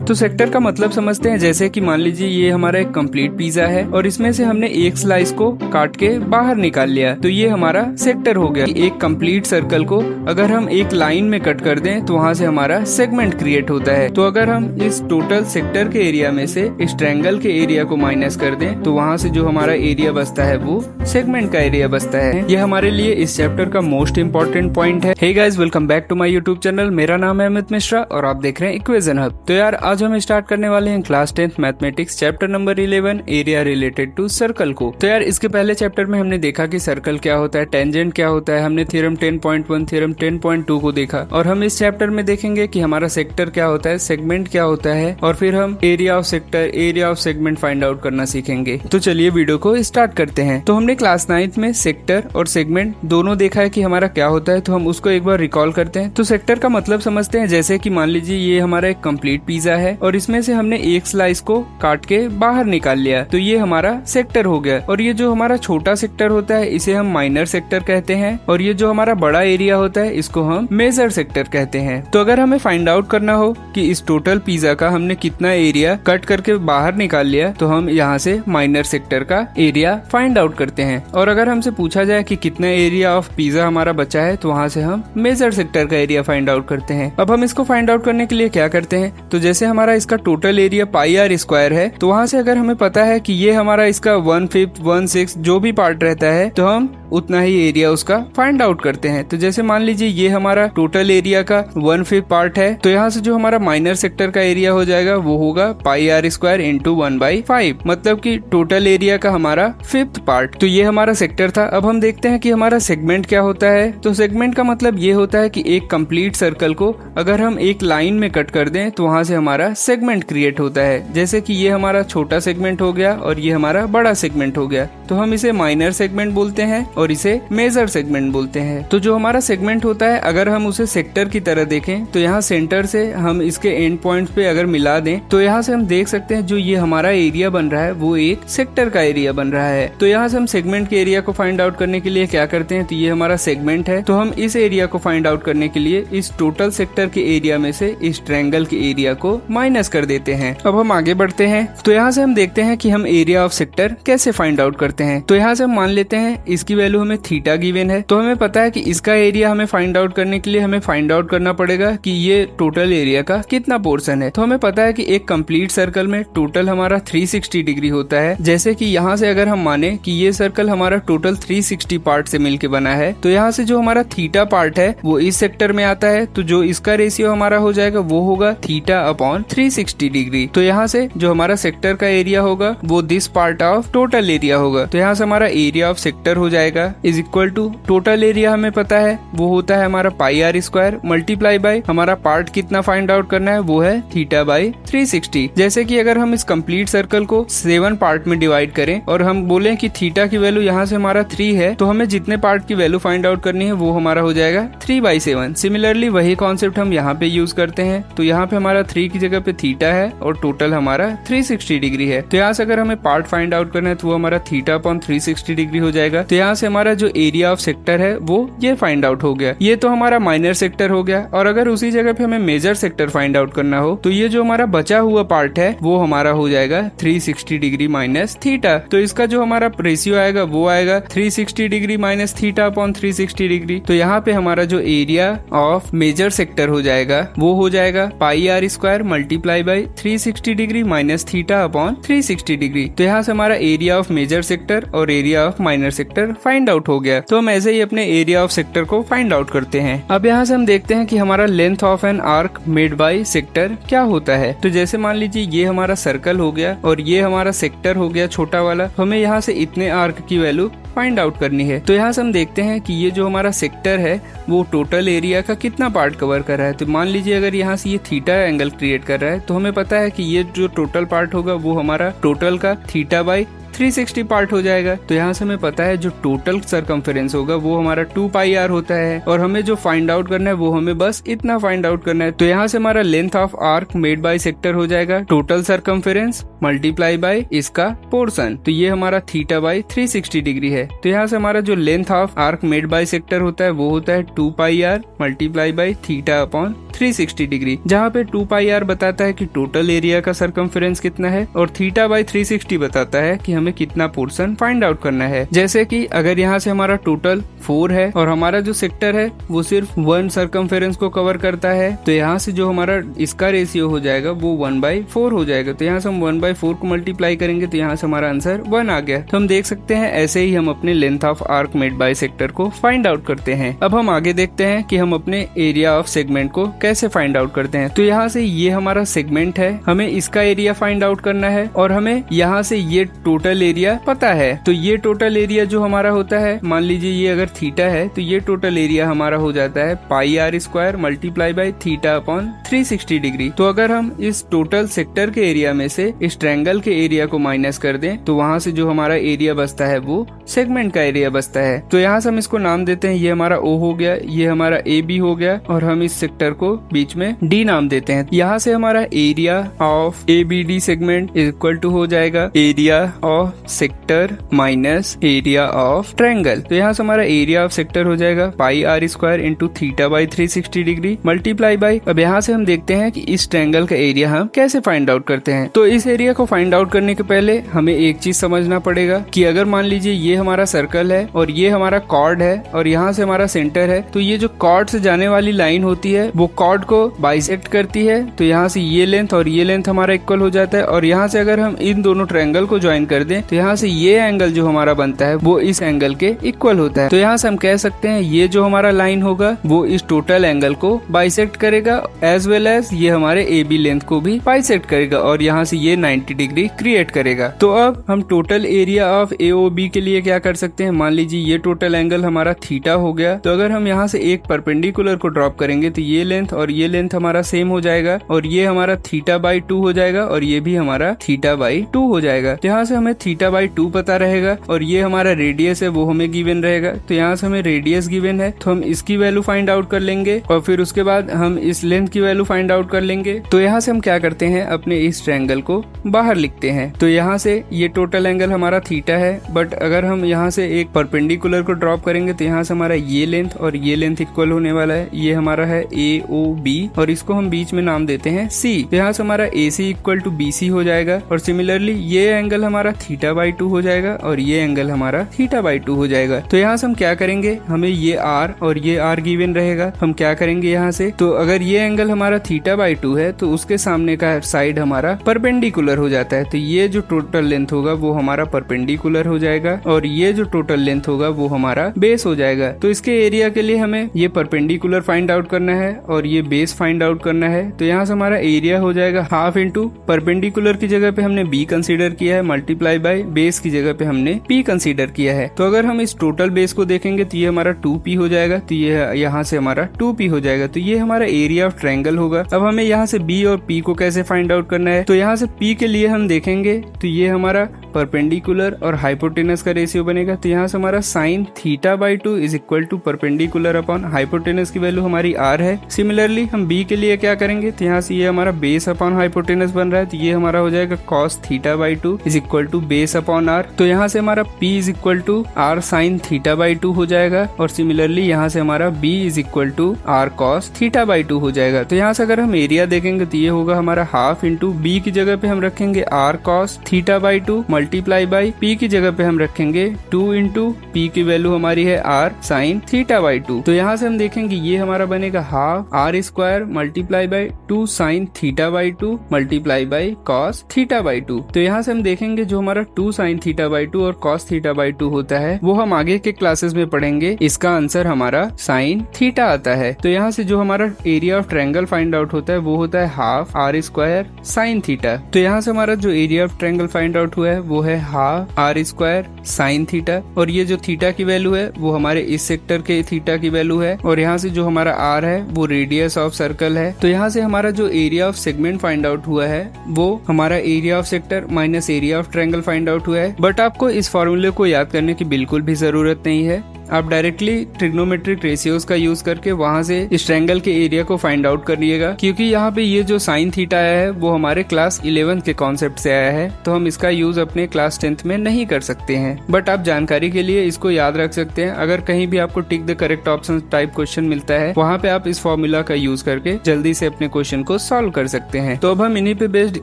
तो सेक्टर का मतलब समझते हैं। जैसे कि मान लीजिए ये हमारा एक कंप्लीट पिज्जा है और इसमें से हमने एक स्लाइस को काट के बाहर निकाल लिया, तो ये हमारा सेक्टर हो गया। एक कंप्लीट सर्कल को अगर हम एक लाइन में कट कर दें तो वहाँ से हमारा सेगमेंट क्रिएट होता है। तो अगर हम इस टोटल सेक्टर के एरिया में से इस ट्रायंगल के एरिया को माइनस कर दें तो वहाँ से जो हमारा एरिया बचता है वो सेगमेंट का एरिया बचता है। ये हमारे लिए इस चैप्टर का मोस्ट इंपॉर्टेंट पॉइंट है। Hey guys, welcome back to my YouTube channel. मेरा नाम है अमित मिश्रा और आप देख रहे हैं इक्वेशन हब। तो यार आज हम स्टार्ट करने वाले हैं class 10th mathematics chapter number 11 area related to circle को। तो यार इसके पहले चैप्टर में हमने देखा कि सर्कल क्या होता है, टेंजेंट क्या होता है, हमने थ्योरम 10.1 थ्योरम 10.2 को देखा। और हम इस चैप्टर में देखेंगे कि हमारा सेक्टर क्या होता है, सेगमेंट क्या होता है, और फिर हम area of sector, area of segment find out करना सीखेंगे। तो चलिए वीडियो को स्टार्ट करते हैं। तो हमने क्लास 9th में सेक्टर और सेगमेंट दोनों देखा है कि हमारा क्या होता है, तो हम उसको एक बार रिकॉल करते हैं। तो सेक्टर का मतलब समझते हैं। जैसे कि मान लीजिए ये हमारा एक कंप्लीट पिज्जा है और इसमें से हमने एक स्लाइस को काट के बाहर निकाल लिया, तो ये हमारा सेक्टर हो गया। और ये जो हमारा छोटा सेक्टर होता है इसे हम माइनर सेक्टर कहते हैं, और ये जो हमारा बड़ा एरिया होता है इसको हम मेजर सेक्टर कहते हैं। तो अगर हमें फाइंड आउट करना हो कि इस टोटल पिज्जा का हमने कितना एरिया कट करके बाहर निकाल लिया, तो हम यहाँ से माइनर सेक्टर का एरिया फाइंड आउट करते हैं। और अगर हमसे पूछा जाए कि कितना एरिया ऑफ पिज्जा हमारा बचा है, तो वहाँ से हम मेजर सेक्टर का एरिया फाइंड आउट करते हैं। अब हम इसको फाइंड आउट करने के लिए क्या करते हैं, तो जैसे हमारा इसका total area pi r square है, तो वहाँ से अगर हमें पता है कि ये हमारा इसका 1/5 1/6 जो भी पार्ट रहता है, तो हम उतना ही एरिया उसका फाइंड आउट करते हैं। तो जैसे मान लीजिए ये हमारा टोटल एरिया का 1/5 पार्ट है, तो यहाँ से जो हमारा माइनर सेक्टर का एरिया हो जाएगा वो होगा पाई आर स्क्वायर इंटू 1/5, मतलब कि टोटल एरिया का हमारा 5th पार्ट। तो ये हमारा सेक्टर था। अब हम देखते हैं कि हमारा सेगमेंट क्या होता है। तो सेगमेंट का मतलब ये होता है कि एक कंप्लीट सर्कल को अगर हम एक लाइन में कट कर दें तो वहाँ से हमारा सेगमेंट क्रिएट होता है। जैसे कि ये हमारा छोटा सेगमेंट हो गया और ये हमारा बड़ा सेगमेंट हो गया, तो हम इसे माइनर सेगमेंट बोलते हैं और इसे मेजर सेगमेंट बोलते हैं। तो जो हमारा सेगमेंट होता है अगर हम उसे सेक्टर की तरह देखें तो यहाँ सेंटर से हम इसके एंड पॉइंट्स पे अगर मिला दें तो यहाँ से हम देख सकते हैं जो ये हमारा एरिया बन रहा है वो एक सेक्टर का एरिया बन रहा है। तो यहाँ से हम सेगमेंट के एरिया को फाइंड आउट करने के लिए क्या करते हैं, तो ये हमारा सेगमेंट है, तो हम इस एरिया को फाइंड आउट करने के लिए इस टोटल सेक्टर के एरिया में से इस ट्रायंगल के एरिया को माइनस कर देते हैं। अब हम आगे बढ़ते हैं। तो यहाँ से हम देखते हैं कि हम एरिया ऑफ सेक्टर कैसे फाइंड आउट करते हैं। तो यहाँ से हम मान लेते हैं इसकी वैल्यू हमें थीटा गिवन है, तो हमें पता है कि इसका एरिया हमें फाइंड आउट करने के लिए हमें फाइंड आउट करना पड़ेगा कि ये टोटल एरिया का कितना पोर्शन है। तो हमें पता है कि एक कंप्लीट सर्कल में टोटल हमारा 360 डिग्री होता है। जैसे कि यहाँ से अगर हम माने कि ये सर्कल हमारा टोटल 360 पार्ट से मिलके बना है, तो यहाँ से जो हमारा थीटा पार्ट है वो इस सेक्टर में आता है, तो जो इसका रेशियो हमारा हो जाएगा वो होगा थीटा अपॉन 360 डिग्री। तो यहाँ से जो हमारा सेक्टर का एरिया होगा वो this part of total area होगा। तो यहाँ से हमारा एरिया ऑफ सेक्टर हो जाएगा is equal to total area हमें पता है वो होता है हमारा pi r square multiply by हमारा पार्ट कितना फाइंड आउट करना है वो है थीटा बाई 360। जैसे कि अगर हम इस कंप्लीट सर्कल को 7 पार्ट में डिवाइड करें और हम बोले कि थीटा की वैल्यू यहाँ से हमारा 3 है, तो हमें जितने पार्ट की वैल्यू फाइंड आउट करनी है वो हमारा हो जाएगा 3/7। सिमिलरली वही कॉन्सेप्ट हम यहाँ पे यूज करते हैं। तो यहाँ पे हमारा 3 की जगह पे थीटा है और टोटल हमारा 360 डिग्री है। तो यहाँ से अगर हमें पार्ट फाइंड आउट करना है तो वो हमारा थीटा अपॉन 360 डिग्री हो जाएगा। तो यहाँ से हमारा जो एरिया ऑफ सेक्टर है वो ये फाइंड आउट हो गया। ये तो हमारा माइनर सेक्टर हो गया। और अगर उसी जगह पे हमें मेजर सेक्टर फाइंड आउट करना हो तो ये जो हमारा बचा हुआ पार्ट है वो हमारा हो जाएगा 360 डिग्री माइनस थीटा। तो इसका जो हमारा रेशियो आएगा वो आएगा 360 degree minus theta upon 360 degree. तो यहाँ पे हमारा जो एरिया ऑफ मेजर सेक्टर हो जाएगा वो हो जाएगा pi r square multiply by 360 degree minus theta upon 360 degree. तो यहाँ से हमारा एरिया ऑफ मेजर सेक्टर और area of minor sector find out हो गया। तो हम ऐसे ही अपने एरिया ऑफ सेक्टर को फाइंड आउट करते हैं। अब यहाँ से हम देखते हैं कि हमारा length of an arc made by sector क्या होता है। तो जैसे मान लीजिए ये हमारा सर्कल हो गया और ये हमारा सेक्टर हो गया छोटा वाला, हमें यहाँ से इतने आर्क की वैल्यू फाइंड आउट करनी है। तो यहाँ से हम देखते हैं कि ये जो हमारा सेक्टर है वो टोटल एरिया का कितना पार्ट कवर कर रहा है। तो मान लीजिए अगर यहाँ से ये थीटा एंगल क्रिएट कर रहा है, तो हमें पता है कि ये जो टोटल पार्ट होगा वो हमारा टोटल का थीटा बाई 360 पार्ट हो जाएगा। तो यहाँ से हमें पता है जो टोटल सरकमफेरेंस होगा वो हमारा 2πr होता है, और हमें जो फाइंड आउट करना है वो हमें बस इतना फाइंड आउट करना है। तो यहाँ से हमारा length of arc made by sector हो जाएगा टोटल सरकमफेरेंस मल्टीप्लाई बाय इसका पोर्शन। तो ये हमारा थीटा बाई 360 डिग्री है। तो यहाँ से हमारा जो length of arc made by sector होता है वो होता है 2πr multiply by theta upon 360 degree, जहाँ पे 2 पाई आर बताता है कि टोटल एरिया का सरकमफेरेंस कितना है और थीटा बाई 360 बताता है कि हमें कितना पोर्शन फाइंड आउट करना है। जैसे कि अगर यहाँ से हमारा टोटल 4 है और हमारा जो सेक्टर है वो सिर्फ 1 सरकमफेरेंस को कवर करता है, तो यहाँ से जो हमारा इसका रेशियो हो जाएगा वो 1/4 हो जाएगा। तो यहाँ से हम 1/4 को मल्टीप्लाई करेंगे तो यहाँ से हमारा आंसर 1 आ गया। तो हम देख सकते हैं ऐसे ही हम अपने length of arc made by sector को फाइंड आउट करते हैं। अब हम आगे देखते हैं कि हम अपने एरिया ऑफ सेगमेंट को कैसे फाइंड आउट करते हैं। तो यहाँ से ये हमारा सेगमेंट है, हमें इसका एरिया फाइंड आउट करना है और हमें यहाँ से ये टोटल एरिया पता है। तो ये टोटल एरिया जो हमारा होता है, मान लीजिए ये अगर थीटा है तो ये टोटल एरिया हमारा हो जाता है pi r square multiply by theta upon 360 degree. तो अगर हम इस टोटल सेक्टर के एरिया में से इस ट्रायंगल के एरिया को माइनस कर दें तो वहाँ से जो हमारा एरिया बचता है वो सेगमेंट का एरिया बचता है। तो यहाँ से हम इसको नाम देते हैं, ये हमारा ओ हो गया, ये हमारा ए बी हो गया और हम इस सेक्टर को बीच में डी नाम देते हैं। यहाँ से हमारा area of A B D segment equal to हो जाएगा area of sector minus area of triangle. तो यहाँ से हमारा एरिया ऑफ सेक्टर हो जाएगा pi r square into theta by 360 degree multiply by. अब यहाँ से हम देखते हैं कि इस ट्रायंगल का एरिया हम कैसे फाइंड आउट करते हैं। तो इस एरिया को फाइंड आउट करने के पहले हमें एक चीज समझना पड़ेगा कि अगर मान लीजिए ये हमारा सर्कल है और ये हमारा कॉर्ड है और यहाँ से हमारा सेंटर है, तो ये जो कॉर्ड से जाने वाली लाइन होती है वो कॉर्ड को बाइसेक्ट करती है। तो यहाँ से ये लेंथ और ये लेंथ हमारा इक्वल हो जाता है और यहाँ से अगर हम इन दोनों ट्रायंगल को ज्वाइन कर दें तो यहाँ से ये एंगल जो हमारा बनता है वो इस एंगल के इक्वल होता है। तो यहाँ से हम कह सकते हैं ये जो हमारा लाइन होगा वो इस टोटल एंगल को बाइसेक्ट करेगा एज वेल एज ये हमारे ए बी लेंथ को भी बाइसेक्ट करेगा और यहाँ से ये 90 डिग्री क्रिएट करेगा। तो अब हम total area of A O B के लिए क्या कर सकते हैं, मान लीजिए ये टोटल एंगल हमारा थीटा हो गया। तो अगर हम यहाँ से एक परपेंडिकुलर को ड्रॉप करेंगे तो ये लेंथ और ये लेंथ हमारा सेम हो जाएगा और ये हमारा थीटा बाई 2 हो जाएगा और ये भी हमारा थीटा बाई 2 हो जाएगा। तो यहाँ से हमें थीटा बाई 2 पता रहेगा और ये हमारा रेडियस है वो हमें गिवन रहेगा। तो यहाँ से हमें रेडियस गिवन है तो हम इसकी वैल्यू फाइंड आउट कर लेंगे और फिर उसके बाद हम इस लेंथ की वैल्यू फाइंड आउट कर लेंगे। तो यहाँ से हम क्या करते हैं, अपने इस ट्रायंगल को बाहर लिखते हैं। तो यहाँ से ये टोटल एंगल हमारा थीटा है, बट अगर हम यहाँ से एक परपेंडिकुलर को ड्रॉप करेंगे तो यहाँ से हमारा ये लेंथ और ये लेंथ इक्वल होने वाला है। ये हमारा है ए ओ बी और इसको हम बीच में नाम देते हैं सी। तो यहाँ से हमारा ए सी इक्वल टू बी सी हो जाएगा और सिमिलरली ये एंगल हमारा थीटा बाई 2 हो जाएगा और ये एंगल हमारा थीटा बाई 2 हो जाएगा। तो यहाँ से हम क्या करेंगे, हमें ये आर और ये आर गिवन रहेगा। हम क्या करेंगे यहाँ से, तो अगर ये एंगल हमारा थीटा बाई 2 है तो उसके सामने का साइड हमारा परपेंडिकुलर हो जाता है। तो ये जो टोटल लेंथ होगा वो हमारा परपेंडिकुलर हो जाएगा और ये जो टोटल लेंथ होगा वो हमारा बेस हो जाएगा। तो इसके एरिया के लिए हमें ये परपेंडिकुलर फाइंड आउट करना है और ये बेस फाइंड आउट करना है। तो यहाँ से हमारा एरिया हो जाएगा हाफ इंटू परपेंडिकुलर की जगह पे हमने बी कंसीडर किया है मल्टीप्लाई बाय बेस की जगह पे हमने पी कंसीडर किया है। तो अगर हम इस टोटल बेस को देखेंगे तो ये हमारा 2p हो जाएगा। तो ये यहाँ से हमारा 2p हो जाएगा। तो ये हमारा एरिया ऑफ ट्रायंगल होगा। अब हमें यहाँ से b और p को कैसे फाइंड आउट करना है, तो यहाँ से p के लिए हम देखेंगे तो ये हमारा परपेंडिकुलर और हाइपोटेनस का रेशियो बनेगा। तो यहाँ से हमारा sine theta by 2 is equal to perpendicular upon hypotenuse की वैल्यू हमारी r है। सिमिलरली हम b के लिए क्या करेंगे, तो यहाँ से ये हमारा बेस अपॉन हाइपोटेनस बन रहा है। तो ये हमारा हो जाएगा cos theta by 2 is equal to base upon r। तो यहाँ से हमारा p is equal to r sine theta by 2 हो जाएगा और सिमिलरली यहाँ से हमारा b is equal to r cos theta by 2 हो जाएगा। तो यहाँ से अगर हम एरिया देखेंगे तो ये होगा हमारा हाफ इंटू b की जगह पे हम रखेंगे r cos theta by 2 multiply by p की जगह पे हम रखेंगे 2 इंटू p की वैल्यू हमारी है r साइन थीटा बाई 2। तो यहाँ से हम देखेंगे ये हमारा बनेगा half r square multiply by 2 sign theta by 2 multiply by cos theta by 2। तो यहाँ से हम देखेंगे जो हमारा 2 साइन थीटा बाई 2 और cos थीटा बाई 2 होता है वो हम आगे के क्लासेस में पढ़ेंगे। इसका आंसर हमारा साइन थीटा आता है। तो यहाँ से जो हमारा area of triangle find out होता है वो होता है half r square sine theta. तो यहाँ से हमारा जो area of triangle find out हुआ है वो है half r square sine theta और ये जो थीटा की वैल्यू है वो हमारे इस सेक्टर के थीटा की वैल्यू है और यहाँ से जो हमारा r है वो रेडियस ऑफ सर्कल है। तो यहाँ से हमारा जो area of segment find out हुआ है वो हमारा area of sector minus area of triangle find out हुआ है। बट आपको इस फॉर्मूले को याद करने की बिल्कुल भी जरूरत नहीं है। आप डायरेक्टली ट्रिग्नोमेट्रिक रेशियोज का यूज करके वहां से इस ट्रायंगल के एरिया को फाइंड आउट करिएगा, क्योंकि यहाँ पे ये जो साइन थीटा आया है वो हमारे क्लास 11 के कॉन्सेप्ट से आया है, तो हम इसका यूज अपने क्लास 10th में नहीं कर सकते हैं। बट आप जानकारी के लिए इसको याद रख सकते हैं। अगर कहीं भी आपको tick the correct option type question मिलता है, वहाँ पे आप इस फॉर्मूला का यूज करके जल्दी से अपने क्वेश्चन को सॉल्व कर सकते हैं। तो अब हम इन्हीं पे बेस्ड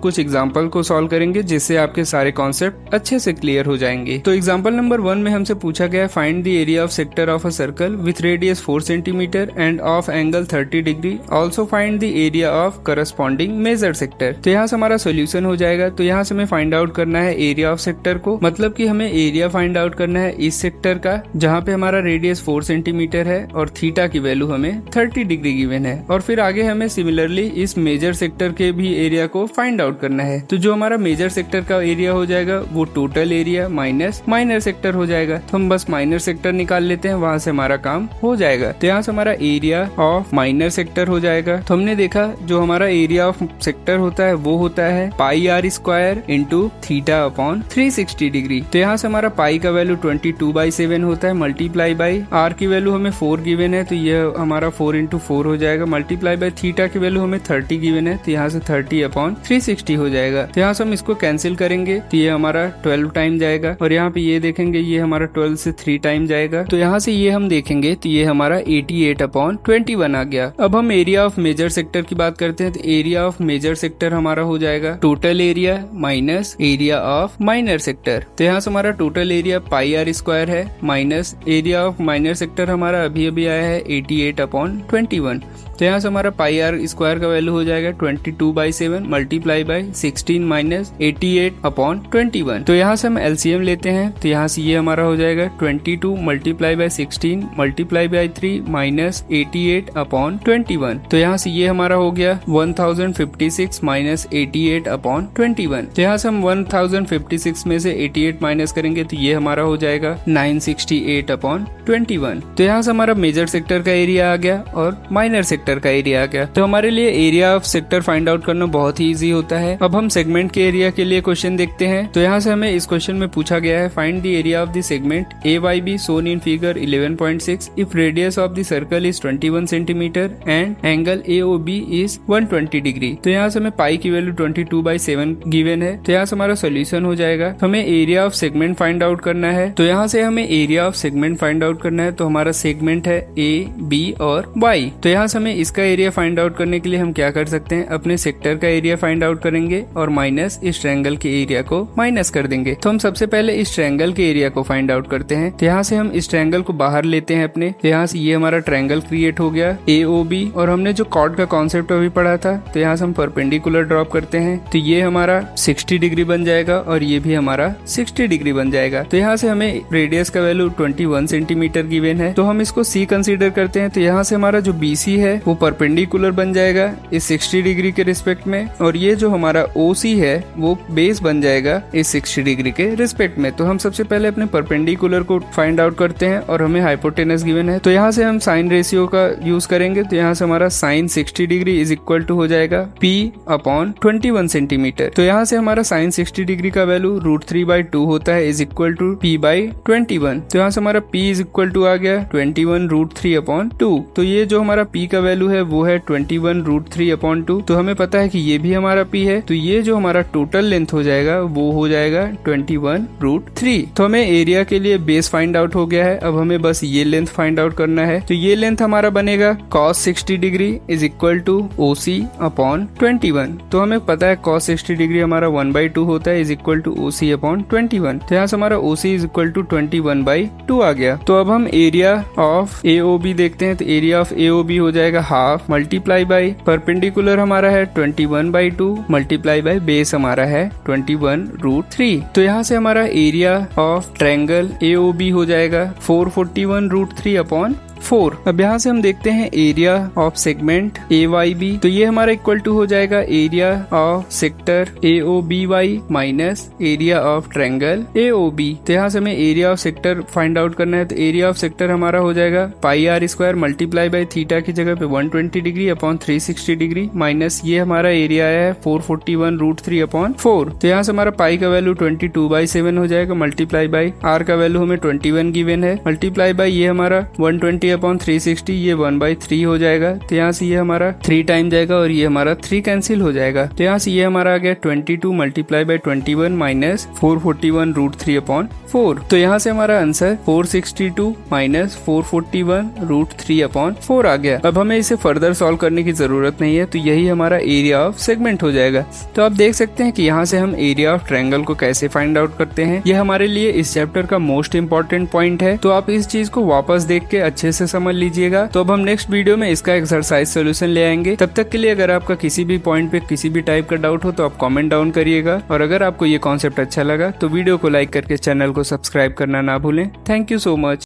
कुछ एग्जाम्पल को सॉल्व करेंगे, जिससे आपके सारे कॉन्सेप्ट अच्छे से क्लियर हो जाएंगे। तो एग्जाम्पल नंबर 1 में हमसे पूछा गया find the area of sector of a circle with radius 4 centimetre and of angle 30 degree, also find the area of corresponding major sector. तो यहाँ से हमारा सोल्यूशन हो जाएगा। तो यहाँ से हमें फाइंड आउट करना है एरिया ऑफ सेक्टर को, मतलब कि हमें एरिया फाइंड आउट करना है इस सेक्टर का जहाँ पे हमारा रेडियस 4 सेंटीमीटर है और थीटा की वैल्यू हमें 30 डिग्री गिवन है। और फिर आगे हमें सिमिलरली इस मेजर सेक्टर के भी एरिया को फाइंड आउट करना है। तो जो हमारा मेजर सेक्टर का एरिया हो जाएगा वो total area minus minor sector हो जाएगा। तो हम बस माइनर सेक्टर निकाल लेते हैं, वहां से हमारा काम हो जाएगा। तो यहाँ से हमारा एरिया ऑफ माइनर सेक्टर हो जाएगा। तो हमने देखा जो हमारा एरिया ऑफ सेक्टर होता है वो होता है pi r square into theta upon 360 degree. तो यहाँ से हमारा पाई का वैल्यू 22/7 होता है, मल्टीप्लाई बाई आर की वैल्यू हमें 4 गिवन है, तो ये हमारा 4 इंटू 4 हो जाएगा, मल्टीप्लाई बाई थीटा की वैल्यू हमें 30 गिवन है, तो यहाँ से 30 अपॉन 360 हो जाएगा। तो यहाँ से हम इसको कैंसिल करेंगे तो ये हमारा 12 टाइम जाएगा, और यहाँ पे ये देखेंगे ये हमारा 12 से 3 टाइम जाएगा। तो यहाँ से ये हम देखेंगे तो ये हमारा 88 अपॉन 21 आ गया। अब हम एरिया ऑफ मेजर सेक्टर की बात करते हैं। तो एरिया ऑफ मेजर सेक्टर हमारा हो जाएगा total area minus area of minor sector. तो यहाँ से हमारा total area pi r square है minus area of minor sector हमारा अभी अभी आया है 88 अपॉन 21। तो यहाँ से हमारा पाई आर स्क्वायर का वैल्यू हो जाएगा 22/7 मल्टीप्लाई बाई 16 माइनस 88 अपॉन 21। तो यहाँ से हम एलसीएम लेते हैं। तो यहाँ से ये हमारा हो जाएगा 22 multiply by 16 multiply by 3 minus 88 upon 21। तो यहाँ से ये हमारा हो गया 1056 माइनस 88 अपॉन 21। तो यहाँ से हम 1056 में से 88 माइनस करेंगे तो ये हमारा हो जाएगा 968 अपॉन 21। तो यहाँ से हमारा मेजर सेक्टर का एरिया आ गया और माइनर सेक्टर का एरिया आ गया। तो हमारे लिए area of sector find out करना बहुत ही इजी होता है। अब हम सेगमेंट के एरिया के लिए क्वेश्चन देखते हैं। तो यहाँ से हमें इस क्वेश्चन में पूछा गया है find the area of the segment AYB shown in figure 11.6 if radius of the circle is 21 centimeter and angle AOB is 120 degree. तो यहाँ से हमें पाई की वैल्यू 22/7 गिवन है। तो यहाँ से हमारा सोल्यूशन हो जाएगा। हमें area of segment find out करना है। तो यहाँ से हमें area of segment find out करना है। तो हमारा सेगमेंट है A, B और Y। तो यहाँ से हमें इसका एरिया फाइंड आउट करने के लिए हम क्या कर सकते हैं, अपने सेक्टर का एरिया फाइंड आउट करेंगे और माइनस इस ट्रायंगल के एरिया को माइनस कर देंगे। तो हम सबसे पहले इस ट्रायंगल के एरिया को फाइंड आउट करते हैं। तो यहाँ से हम इस ट्रायंगल को बाहर लेते हैं अपने। तो यहाँ से ये हमारा ट्रायंगल क्रिएट हो गया AOB, और हमने जो कॉर्ड का कॉन्सेप्ट अभी पढ़ा था तो यहाँ से हम परपेंडिकुलर ड्रॉप करते हैं। तो ये हमारा 60 डिग्री बन जाएगा और ये भी हमारा 60 डिग्री बन जाएगा। तो यहाँ से हमें रेडियस का वैल्यू 21 सेंटीमीटर गिवन है, तो हम इसको C कंसीडर करते हैं। तो यहाँ से हमारा जो BC है वो परपेंडिकुलर बन जाएगा इस 60 डिग्री के रिस्पेक्ट में, और ये जो हमारा OC है वो बेस बन जाएगा इस 60 डिग्री के रिस्पेक्ट में। तो हम सबसे पहले अपने परपेंडिकुलर को फाइंड आउट करते हैं और हमें हाइपोटेनस गिवन है। तो यहाँ से हम साइन रेशियो का यूज करेंगे। तो यहाँ से हमारा sine 60 degree is equal to हो जाएगा P अपॉन 21 सेंटीमीटर। तो यहाँ से हमारा साइन 60 डिग्री का वैल्यू √3/2 होता है इज इक्वल टू P/21। तो यहाँ से हमारा P इज इक्वल टू आ गया 21 √3/2। तो ये जो हमारा P का वैल्यू है वो है 21 √3/2। तो हमें पता है कि ये भी हमारा P है। तो ये जो हमारा टोटल लेंथ हो जाएगा वो हो जाएगा 21 √3। तो हमें एरिया के लिए बेस फाइंड आउट हो गया है। अब हमें बस ये लेंथ फाइंड आउट करना है। तो ये लेंथ हमारा बनेगा cos 60 degree is equal to OC upon 21। तो हमें पता है cos 60 डिग्री हमारा 1/2 होता है is equal to OC upon 21। तो यहाँ से हमारा OC इज इक्वल टू 21/2 आ गया। तो अब हम एरिया ऑफ AOB देखते हैं। तो एरिया ऑफ AOB हो जाएगा हाफ मल्टीप्लाई बाई परपेंडिकुलर हमारा है 21/2 मल्टीप्लाई बाई बेस हमारा है 21 √3। तो यहाँ से हमारा एरिया ऑफ ट्रायंगल AOB हो जाएगा 441 √3 अपॉन 4। अब यहाँ से हम देखते हैं एरिया ऑफ सेगमेंट AYB, तो ये हमारा इक्वल टू हो जाएगा area of sector AOBY minus area of triangle AOB। तो यहाँ से हमें area of sector find out करना है, तो एरिया ऑफ सेक्टर हमारा हो जाएगा pi r square multiply by theta की जगह पे 120 डिग्री अपॉन 360 डिग्री माइनस ये हमारा एरिया आया है 441√3 अपॉन 4। तो यहाँ से हमारा पाई का वैल्यू 22/7 हो जाएगा मल्टीप्लाई बाई आर का वैल्यू हमें 21 गिवन है मल्टीप्लाई बाई ये हमारा 120 अपॉन 360 ये 1/3 हो जाएगा। तो यहाँ से ये हमारा 3 टाइम जाएगा और ये हमारा 3 कैंसिल हो जाएगा। तो यहाँ से ये हमारा आ गया 22 मल्टीप्लाई बाई 21 माइनस 441√3 अपॉन 4। तो यहाँ से हमारा आंसर 462 माइनस 441√3 अपॉन 4 आ गया। अब हमें इसे फर्दर सॉल्व करने की जरूरत नहीं है, तो यही हमारा एरिया ऑफ सेगमेंट हो जाएगा। तो आप देख सकते हैं कि यहाँ से हम एरिया ऑफ ट्रायंगल को कैसे फाइंड आउट करते हैं। ये हमारे लिए इस चैप्टर का मोस्ट इंपॉर्टेंट पॉइंट है, तो आप इस चीज को वापस देख के अच्छे से समझ लीजिएगा। तो अब हम नेक्स्ट वीडियो में इसका एक्सरसाइज सोल्यूशन ले आएंगे। तब तक के लिए अगर आपका किसी भी पॉइंट पे किसी भी टाइप का डाउट हो तो आप कमेंट डाउन करिएगा, और अगर आपको ये कॉन्सेप्ट अच्छा लगा तो वीडियो को लाइक करके चैनल को सब्सक्राइब करना ना भूलें। Thank you so much.